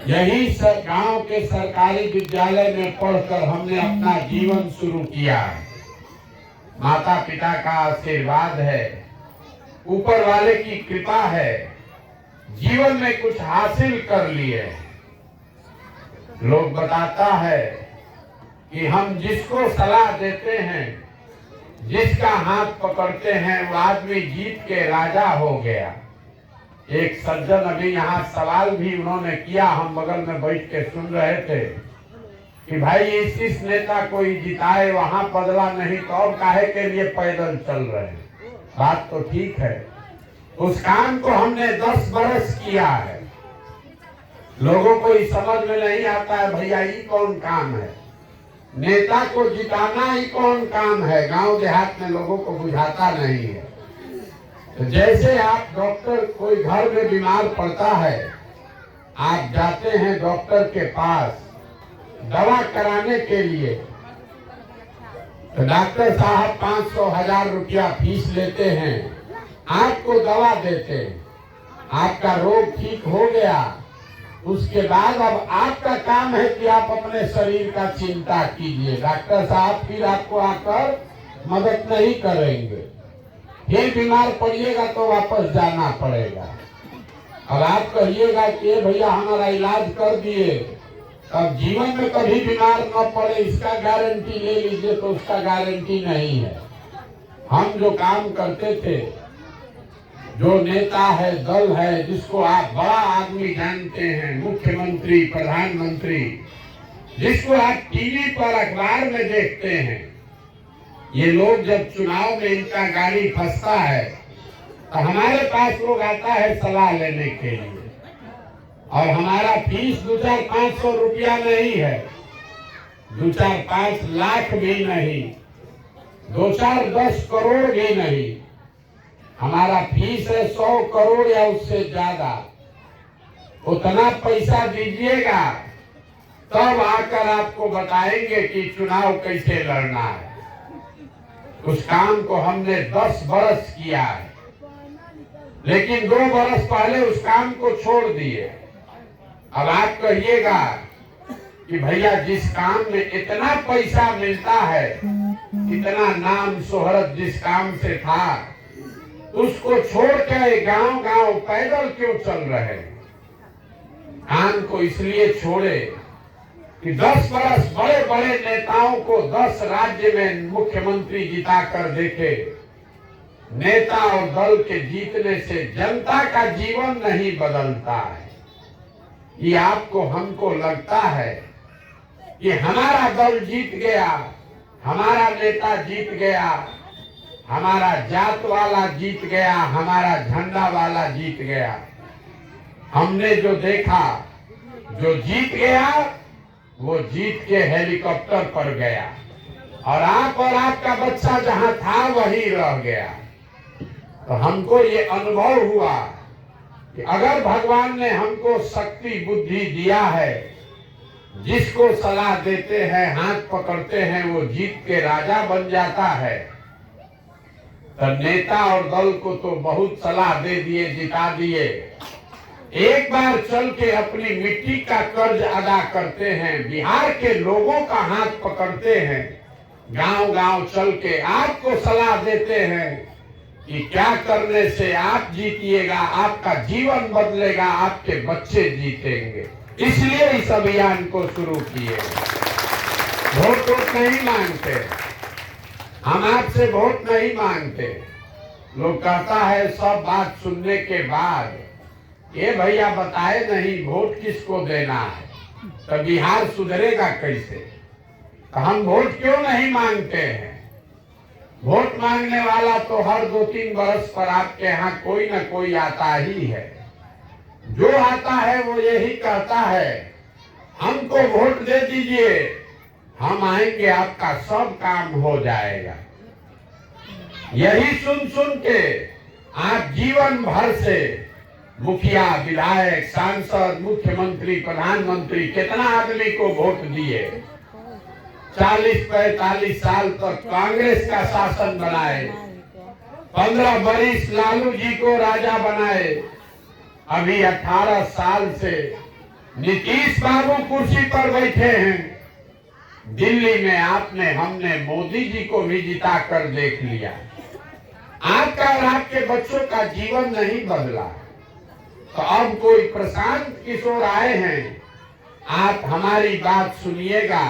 यही गांव के सरकारी विद्यालय में पढ़कर हमने अपना जीवन शुरू किया। माता पिता का आशीर्वाद है, ऊपर वाले की कृपा है, जीवन में कुछ हासिल कर लिए। लोग बताता है कि हम जिसको सलाह देते हैं, जिसका हाथ पकड़ते हैं, वो आदमी जीत के राजा हो गया। एक सज्जन अभी यहाँ सवाल भी उन्होंने किया, हम बगल में बैठ के सुन रहे थे कि भाई इस नेता को ही जिताए, वहां बदला नहीं तो और काहे के लिए पैदल चल रहे हैं। बात तो ठीक है, उस काम को हमने 10 बरस किया है। लोगों को इस समझ में नहीं आता है भैया ये कौन काम है, नेता को जिताना ही कौन काम है। गांव देहात में लोगों को बुझाता नहीं है। तो जैसे आप डॉक्टर, कोई घर में बीमार पड़ता है, आप जाते हैं डॉक्टर के पास दवा कराने के लिए, तो डॉक्टर साहब 500-1000 रुपया फीस लेते हैं, आपको दवा देते हैं, आपका रोग ठीक हो गया। उसके बाद अब आपका काम है कि आप अपने शरीर का चिंता कीजिए। डॉक्टर साहब फिर आपको आकर मदद नहीं करेंगे, फिर बीमार पड़िएगा तो वापस जाना पड़ेगा। अब आप कहिएगा कि भैया हमारा इलाज कर दिए, अब जीवन में कभी बीमार न पड़े इसका गारंटी ले लीजिए, तो उसका गारंटी नहीं है। हम जो काम करते थे, जो नेता है, दल है, जिसको आप बड़ा आदमी जानते हैं, मुख्यमंत्री, प्रधानमंत्री, जिसको आप टीवी पर, अखबार में देखते हैं, ये लोग जब चुनाव में इनका गाड़ी फंसता है तो हमारे पास लोग आता है सलाह लेने के लिए, और हमारा फीस 2-4-500 रुपया नहीं है, 2-4-5 लाख भी नहीं, 2-4-10 करोड़ भी नहीं। हमारा फीस है 100 करोड़ या उससे ज्यादा। उतना पैसा दीजिएगा तब आकर आपको बताएंगे कि चुनाव कैसे लड़ना है। उस काम को हमने 10 बरस किया है, लेकिन 2 बरस पहले उस काम को छोड़ दिए। अब आप कहिएगा कि भैया जिस काम में इतना पैसा मिलता है, इतना नाम शोहरत जिस काम से था, उसको छोड़ के गांव गांव पैदल क्यों चल रहे? काम को इसलिए छोड़े कि 10 बरस बड़े बड़े नेताओं को 10 राज्य में मुख्यमंत्री जिता कर देखे। नेता और दल के जीतने से जनता का जीवन नहीं बदलता है। ये आपको, हमको लगता है कि हमारा दल जीत गया, हमारा नेता जीत गया, हमारा जात वाला जीत गया, हमारा झंडा वाला जीत गया। हमने जो देखा, जो जीत गया वो जीत के हेलीकॉप्टर पर गया, और आप और आपका बच्चा जहां था वही रह गया। तो हमको ये अनुभव हुआ कि अगर भगवान ने हमको शक्ति बुद्धि दिया है, जिसको सलाह देते हैं, हाथ पकड़ते हैं, वो जीत के राजा बन जाता है। तो नेता और दल को तो बहुत सलाह दे दिए, जिता दिए। एक बार चल के अपनी मिट्टी का कर्ज अदा करते हैं, बिहार के लोगों का हाथ पकड़ते हैं, गांव गांव चल के आपको सलाह देते हैं कि क्या करने से आप जीतिएगा, आपका जीवन बदलेगा, आपके बच्चे जीतेंगे। इसलिए इस अभियान को शुरू किए। वोट नहीं मांगते हम, आपसे वोट नहीं मांगते। लोग कहता है सब बात सुनने के बाद, ये भैया बताए नहीं वोट किसको देना है, तो बिहार सुधरेगा कैसे? तो हम वोट क्यों नहीं मांगते हैं? वोट मांगने वाला तो हर 2-3 बरस पर आपके यहाँ कोई न कोई आता ही है। जो आता है वो यही कहता है हमको वोट दे दीजिए, हम आएंगे, आपका सब काम हो जाएगा। यही सुन सुन के आप जीवन भर से मुखिया, विधायक, सांसद, मुख्यमंत्री, प्रधानमंत्री, कितना आदमी को वोट दिए। 40-45 साल तक कांग्रेस का शासन बनाए, 15 बरिस लालू जी को राजा बनाए। अभी 18 साल से नीतीश बाबू कुर्सी पर बैठे हैं, दिल्ली में आपने हमने मोदी जी को भी जिता कर देख लिया। आपका और आपके बच्चों का जीवन नहीं बदला, तो अब कोई प्रशांत किशोर आए हैं, आप हमारी बात सुनिएगा,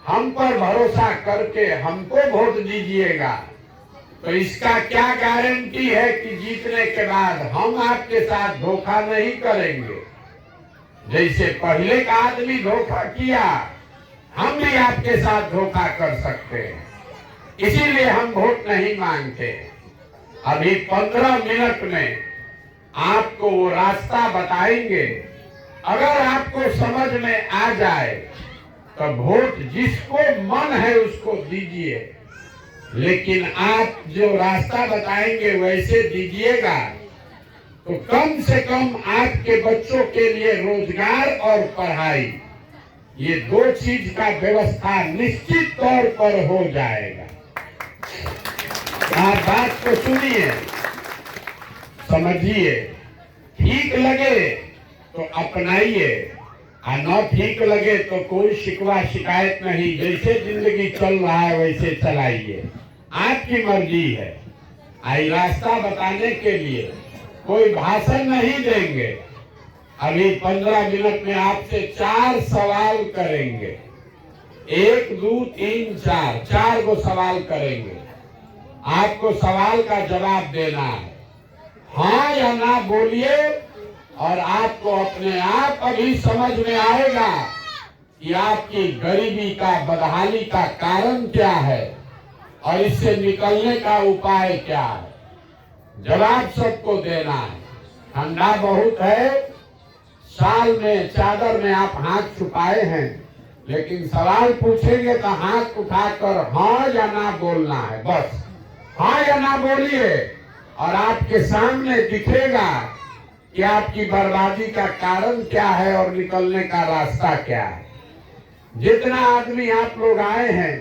हम पर भरोसा करके हमको वोट दीजिएगा। तो इसका क्या गारंटी है कि जीतने के बाद हम आपके साथ धोखा नहीं करेंगे। जैसे पहले का आदमी धोखा किया, हम भी आपके साथ धोखा कर सकते हैं, इसीलिए हम वोट नहीं मांगते। अभी 15 मिनट में आपको वो रास्ता बताएंगे, अगर आपको समझ में आ जाए तो वोट जिसको मन है उसको दीजिए, लेकिन आप जो रास्ता बताएंगे वैसे दीजिएगा तो कम से कम आपके बच्चों के लिए रोजगार और पढ़ाई, ये दो चीज का व्यवस्था निश्चित तौर पर हो जाएगा। आप बात को सुनिए, समझिए, ठीक लगे तो अपनाइए, और न ठीक लगे तो कोई शिकवा शिकायत नहीं, जैसे जिंदगी चल रहा है वैसे चलाइए, आपकी मर्जी है। आई रास्ता बताने के लिए कोई भाषण नहीं देंगे। अभी 15 मिनट में आपसे 4 सवाल करेंगे, 1 2 3 4, 4 को सवाल करेंगे। आपको सवाल का जवाब देना है, हाँ या ना बोलिए, और आपको अपने आप अभी समझ में आएगा कि आपकी गरीबी का, बदहाली का कारण क्या है और इससे निकलने का उपाय क्या है। जवाब सबको देना है। ठंडा बहुत है, साल में चादर में आप हाथ छुपाए हैं, लेकिन सवाल पूछेंगे तो हाथ उठाकर हाँ या ना बोलना है, बस हाँ या ना बोलिए, और आपके सामने दिखेगा कि आपकी बर्बादी का कारण क्या है और निकलने का रास्ता क्या है। जितना आदमी आप लोग आए हैं,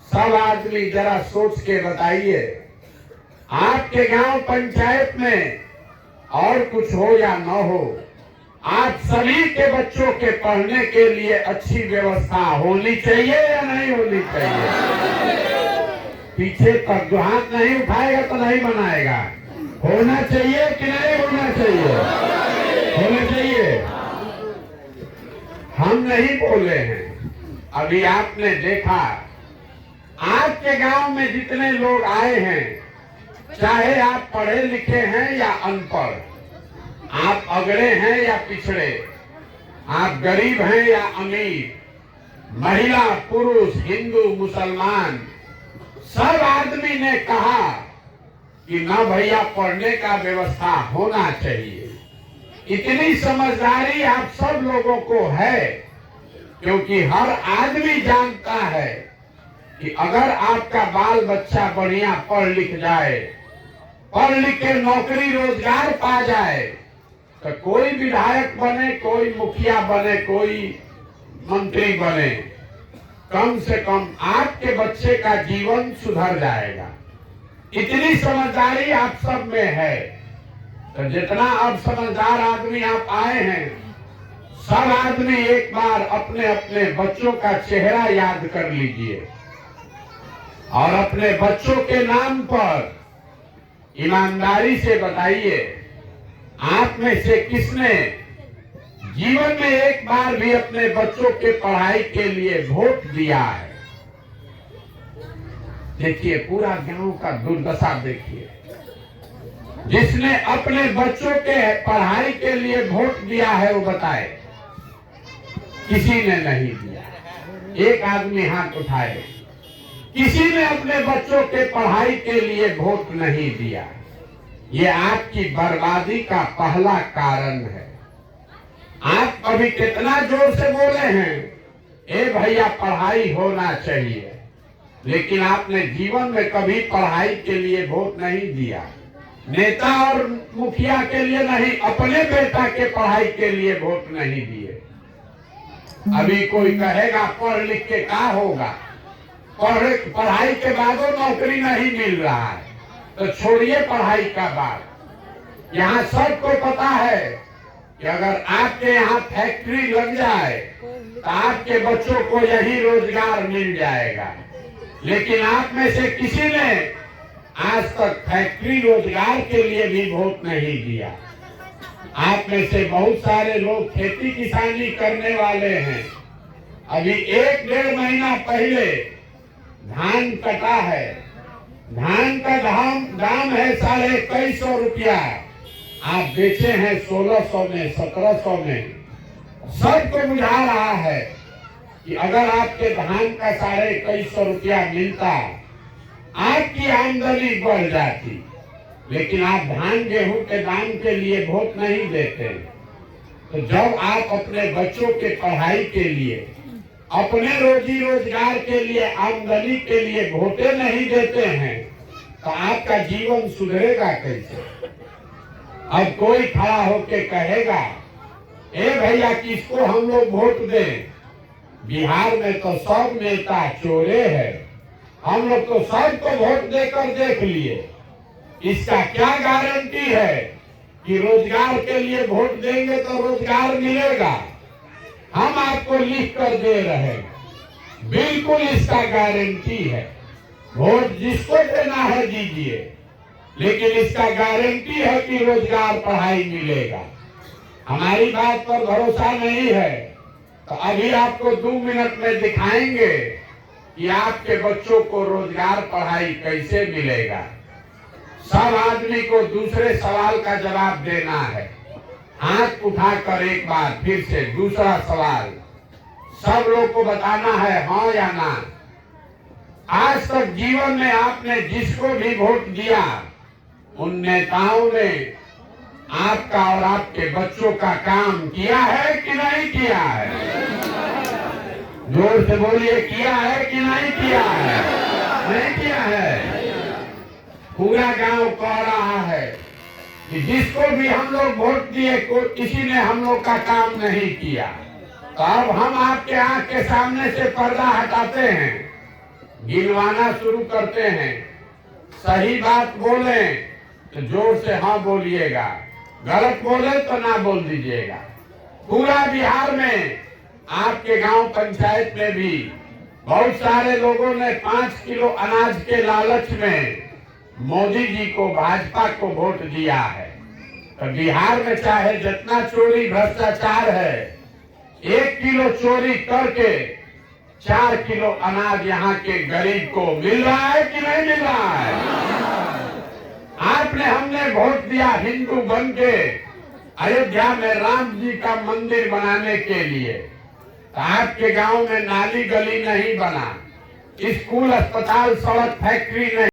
सब आदमी जरा सोच के बताइए, आपके गांव पंचायत में और कुछ हो या न हो, आप सभी के बच्चों के पढ़ने के लिए अच्छी व्यवस्था होनी चाहिए या नहीं होनी चाहिए। पीछे तक जो हाथ नहीं उठाएगा तो नहीं बनाएगा। होना चाहिए कि नहीं होना चाहिए? होना चाहिए। हम नहीं बोले हैं, अभी आपने देखा आपके गांव में जितने लोग आए हैं, चाहे आप पढ़े लिखे हैं या अनपढ़, आप अगड़े हैं या पिछड़े, आप गरीब हैं या अमीर, महिला पुरुष, हिंदू मुसलमान, सब आदमी ने कहा कि ना भैया पढ़ने का व्यवस्था होना चाहिए। इतनी समझदारी आप सब लोगों को है, क्योंकि हर आदमी जानता है कि अगर आपका बाल बच्चा बढ़िया पढ़ लिख जाए, पढ़ लिख के नौकरी रोजगार पा जाए, तो कोई विधायक बने, कोई मुखिया बने, कोई मंत्री बने, कम से कम आपके बच्चे का जीवन सुधर जाएगा। इतनी समझदारी आप सब में है। तो जितना अब समझदार आदमी आप आए हैं, सब आदमी एक बार अपने अपने बच्चों का चेहरा याद कर लीजिए और अपने बच्चों के नाम पर ईमानदारी से बताइए, आप में से किसने जीवन में एक बार भी अपने बच्चों के पढ़ाई के लिए वोट दिया है। देखिए, पूरा गांव का दुर्दशा देखिए। जिसने अपने बच्चों के पढ़ाई के लिए वोट दिया है वो बताए। किसी ने नहीं दिया। एक आदमी हाथ उठाए। किसी ने अपने बच्चों के पढ़ाई के लिए वोट नहीं दिया। ये आपकी बर्बादी का पहला कारण है। आप अभी कितना जोर से बोले हैं, ए भैया पढ़ाई होना चाहिए, लेकिन आपने जीवन में कभी पढ़ाई के लिए वोट नहीं दिया। नेता और मुखिया के लिए नहीं, अपने बेटा के पढ़ाई के लिए वोट नहीं दिए। अभी कोई कहेगा पढ़ लिख के क्या होगा, पढ़ाई के बाद नौकरी नहीं मिल रहा है, तो छोड़िए पढ़ाई का बात। यहाँ सबको पता है कि अगर आपके यहाँ फैक्ट्री लग जाए तो आपके बच्चों को यही रोजगार मिल जाएगा। लेकिन आप में से किसी ने आज तक फैक्ट्री रोजगार के लिए भी वोट नहीं दिया। आप में से बहुत सारे लोग खेती किसानी करने वाले हैं। अभी 1-1.5 महीना पहले धान कटा है। धान का दाम है 2150 रुपया, आप बेचे हैं 1600 में, 1700 में। सबको बुझा रहा है कि अगर आपके धान का 2150 रुपया मिलता, आपकी आमदनी बढ़ जाती। लेकिन आप धान गेहूं के दाम के लिए वोट नहीं देते। तो जब आप अपने बच्चों के पढ़ाई के लिए, अपने रोजी रोजगार के लिए, आमदनी के लिए वोटे नहीं देते हैं, तो आपका जीवन सुधरेगा कैसे? अब कोई खड़ा होके कहेगा, ए भैया किसको हम लोग वोट दें? बिहार में तो सब नेता चोरे हैं, हम लोग तो सबको वोट देकर देख लिए। इसका क्या गारंटी है कि रोजगार के लिए वोट देंगे तो रोजगार मिलेगा? हम आपको लिख कर दे रहे हैं, बिल्कुल इसका गारंटी है। वोट जिसको देना है दीजिए, लेकिन इसका गारंटी है कि रोजगार पढ़ाई मिलेगा। हमारी बात पर भरोसा नहीं है तो अभी आपको 2 मिनट में दिखाएंगे कि आपके बच्चों को रोजगार पढ़ाई कैसे मिलेगा। सब आदमी को दूसरे सवाल का जवाब देना है। हाथ उठाकर एक बार फिर से दूसरा सवाल सब लोग को बताना है, हाँ या ना। आज तक जीवन में आपने जिसको भी वोट दिया, उन नेताओं ने आपका और आपके बच्चों का काम किया है कि नहीं किया है? जोर से बोलिए, किया है कि नहीं किया है? नहीं किया है। पूरा गांव कह रहा है कि जिसको भी हम लोग वोट दिए, किसी ने हम लोग का काम नहीं किया। तो अब हम आपके आंख के सामने से पर्दा हटाते हैं, गिनवाना शुरू करते हैं। सही बात बोले तो जोर से हाँ बोलिएगा, गलत बोले तो ना बोल दीजिएगा। पूरा बिहार में आपके गांव पंचायत में भी बहुत सारे लोगों ने 5 किलो अनाज के लालच में मोदी जी को, भाजपा को वोट दिया है। तो बिहार में चाहे जितना चोरी भ्रष्टाचार है, 1 किलो चोरी करके 4 किलो अनाज यहाँ के गरीब को मिल रहा है कि नहीं मिल रहा है? आपने, हमने वोट दिया हिंदू बन के अयोध्या में राम जी का मंदिर बनाने के लिए। तो आपके गांव में नाली गली नहीं बना, स्कूल, अस्पताल, सड़क, फैक्ट्री नहीं।